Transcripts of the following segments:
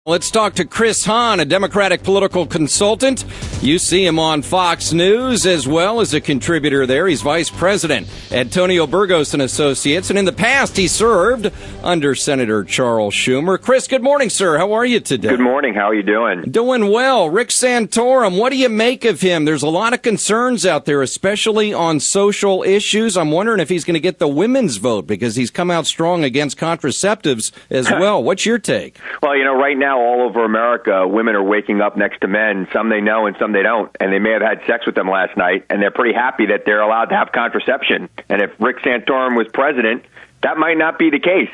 Let's talk to Chris Hahn, a Democratic political consultant. You see him on Fox News as well as a contributor there. He's vice president at Antonio Burgos and Associates. And in the past, he served under Senator Charles Schumer. Chris, good morning, sir. How are you today? Good morning. How are you doing? Doing well. Rick Santorum, what do you make of him? There's a lot of concerns out there, especially on social issues. I'm wondering if he's going to get the women's vote because he's come out strong against contraceptives as well. What's your take? Well, right now, all over America, women are waking up next to men. Some they know and some they don't. And they may have had sex with them last night, and they're pretty happy that they're allowed to have contraception. And if Rick Santorum was president, that might not be the case.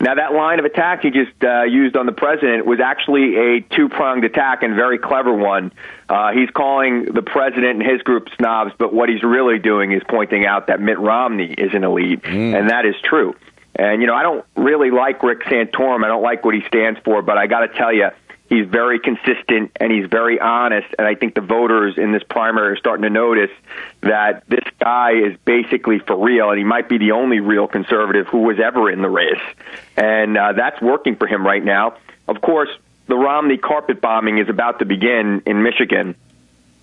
Now, that line of attack he just used on the president was actually a two-pronged attack and very clever one. He's calling the president and his group snobs, but what he's really doing is pointing out that Mitt Romney is an elite, and that is true. And, I don't really like Rick Santorum. I don't like what he stands for, but I got to tell you, he's very consistent and he's very honest. And I think the voters in this primary are starting to notice that this guy is basically for real, and he might be the only real conservative who was ever in the race. And that's working for him right now. Of course, the Romney carpet bombing is about to begin in Michigan.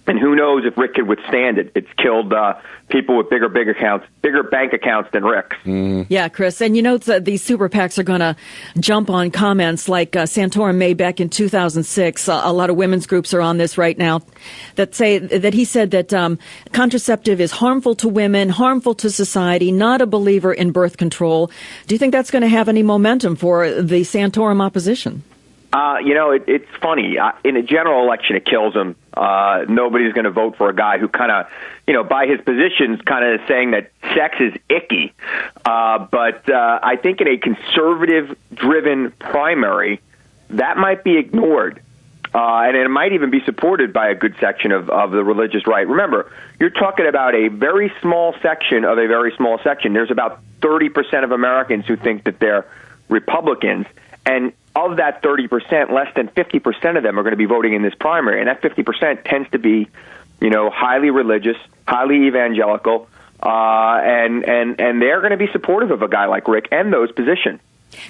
And who knows if Rick could withstand it. It's killed people with bigger bank accounts than Rick's. Yeah, Chris. And these super PACs are going to jump on comments like Santorum made back in 2006. A lot of women's groups are on this right now that say that he said that contraceptive is harmful to women, harmful to society, not a believer in birth control. Do you think that's going to have any momentum for the Santorum opposition? It's funny. In a general election, it kills him. Nobody's going to vote for a guy who kind of, by his positions, kind of saying that sex is icky. But I think in a conservative-driven primary, that might be ignored. And it might even be supported by a good section of the religious right. Remember, you're talking about a very small section of a very small section. There's about 30% of Americans who think that they're Republicans. And of that 30%, less than 50% of them are going to be voting in this primary. And that 50% tends to be, highly religious, highly evangelical, and they're going to be supportive of a guy like Rick and those positions.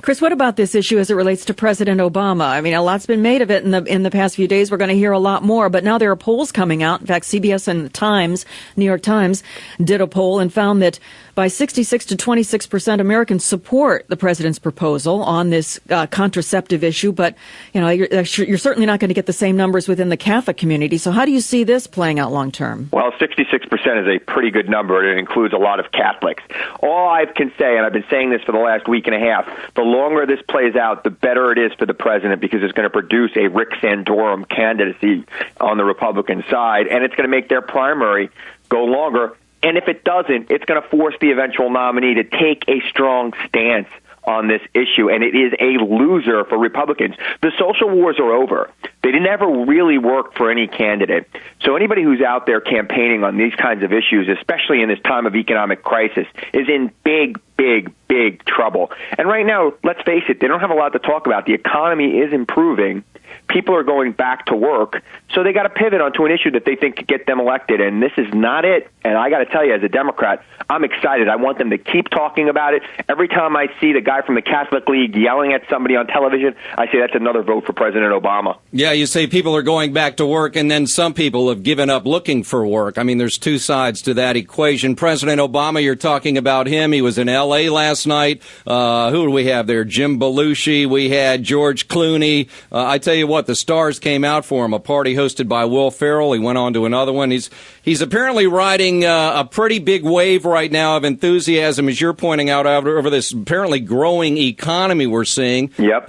Chris, what about this issue as it relates to President Obama? I mean, a lot's been made of it in the past few days. We're going to hear a lot more, but now there are polls coming out. In fact, CBS and New York Times did a poll and found that by 66 to 26% Americans support the president's proposal on this contraceptive issue. But, you're certainly not going to get the same numbers within the Catholic community. So how do you see this playing out long term? Well, 66% is a pretty good number, and it includes a lot of Catholics. All I can say, and I've been saying this for the last week and a half, the longer this plays out, the better it is for the president because it's going to produce a Rick Santorum candidacy on the Republican side, and it's going to make their primary go longer. And if it doesn't, it's going to force the eventual nominee to take a strong stance on this issue, and it is a loser for Republicans. The social wars are over. They never really worked for any candidate. So anybody who's out there campaigning on these kinds of issues, especially in this time of economic crisis, is in big, big, big trouble. And right now, let's face it, they don't have a lot to talk about. The economy is improving. People are going back to work, so they got to pivot onto an issue that they think could get them elected, and this is not it. And I got to tell you, as a Democrat, I'm excited. I want them to keep talking about it. Every time I see the guy from the Catholic League yelling at somebody on television, I say that's another vote for President Obama. Yeah, you say people are going back to work, and then some people have given up looking for work. I mean, there's two sides to that equation. President Obama, you're talking about him. He was in L.A. last night. Who do we have there? Jim Belushi. We had George Clooney. I tell you what, the stars came out for him. A party hosted by Will Ferrell. He went on to another one. He's apparently riding a pretty big wave right now of enthusiasm, as you're pointing out, over this apparently growing economy we're seeing. Yep.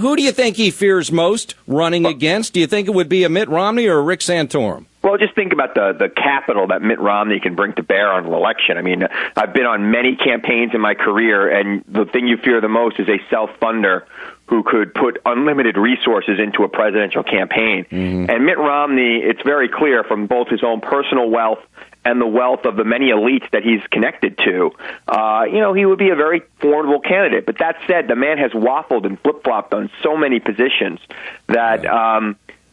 Who do you think he fears most running against? Do you think it would be a Mitt Romney or a Rick Santorum? Well, just think about the capital that Mitt Romney can bring to bear on an election. I mean, I've been on many campaigns in my career, and the thing you fear the most is a self-funder who could put unlimited resources into a presidential campaign. Mm-hmm. And Mitt Romney, it's very clear from both his own personal wealth and the wealth of the many elites that he's connected to, he would be a very formidable candidate. But that said, the man has waffled and flip-flopped on so many positions that,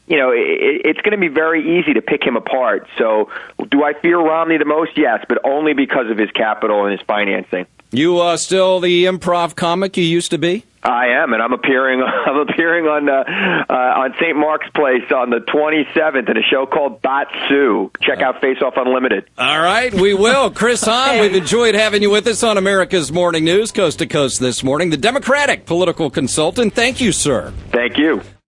it's going to be very easy to pick him apart. So do I fear Romney the most? Yes, but only because of his capital and his financing. You still the improv comic you used to be? I am, and I'm appearing on St. Mark's Place on the 27th in a show called Batsu. Check out Face Off Unlimited. All right, we will. Chris Hahn, we've enjoyed having you with us on America's Morning News, Coast to Coast this morning. The Democratic political consultant. Thank you, sir. Thank you.